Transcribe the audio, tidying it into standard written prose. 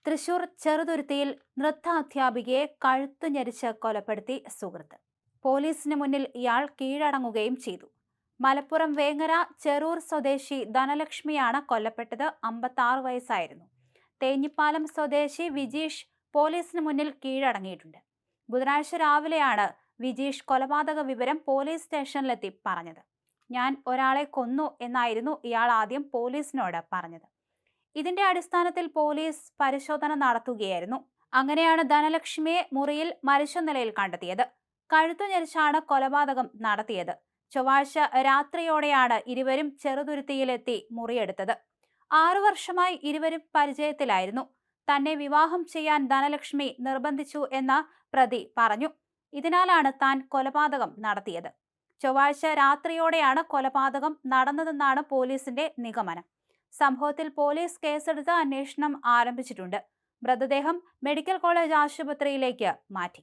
തൃശൂർ ചെറുതുരുത്തിയിൽ നൃത്താധ്യാപികയെ കഴുത്തു ഞെരിച്ച് കൊലപ്പെടുത്തി സുഹൃത്ത്. പോലീസിന് മുന്നിൽ ഇയാൾ കീഴടങ്ങുകയും ചെയ്തു. മലപ്പുറം വേങ്ങര ചെറൂർ സ്വദേശി ധനലക്ഷ്മിയാണ് കൊല്ലപ്പെട്ടത്. 56 വയസ്സായിരുന്നു. തേഞ്ഞിപ്പാലം സ്വദേശി വിജീഷ് പോലീസിന് മുന്നിൽ കീഴടങ്ങിയിട്ടുണ്ട്. ബുധനാഴ്ച രാവിലെയാണ് വിജീഷ് കൊലപാതക വിവരം പോലീസ് സ്റ്റേഷനിലെത്തി പറഞ്ഞത്. ഞാൻ ഒരാളെ കൊന്നു എന്നായിരുന്നു ഇയാൾ ആദ്യം പോലീസിനോട് പറഞ്ഞത്. ഇതിന്റെ അടിസ്ഥാനത്തിൽ പോലീസ് പരിശോധന നടത്തുകയായിരുന്നു. അങ്ങനെയാണ് ധനലക്ഷ്മിയെ മുറിയിൽ മരിച്ച നിലയിൽ കണ്ടെത്തിയത്. കഴുത്തു ഞെരിച്ചാണ് കൊലപാതകം നടത്തിയത്. ചൊവ്വാഴ്ച രാത്രിയോടെയാണ് ഇരുവരും ചെറുതുരുത്തിയിലെത്തി മുറിയെടുത്തത്. 6 വർഷമായി ഇരുവരും പരിചയത്തിലായിരുന്നു. തന്നെ വിവാഹം ചെയ്യാൻ ധനലക്ഷ്മി നിർബന്ധിച്ചു എന്ന പ്രതി പറഞ്ഞു. ഇതിനാലാണ് താൻ കൊലപാതകം നടത്തിയത്. ചൊവ്വാഴ്ച രാത്രിയോടെയാണ് കൊലപാതകം നടന്നതെന്നാണ് പോലീസിന്റെ നിഗമനം. സംഭവത്തിൽ പോലീസ് കേസെടുത്ത് അന്വേഷണം ആരംഭിച്ചിട്ടുണ്ട്. മൃതദേഹം മെഡിക്കൽ കോളേജ് ആശുപത്രിയിലേക്ക് മാറ്റി.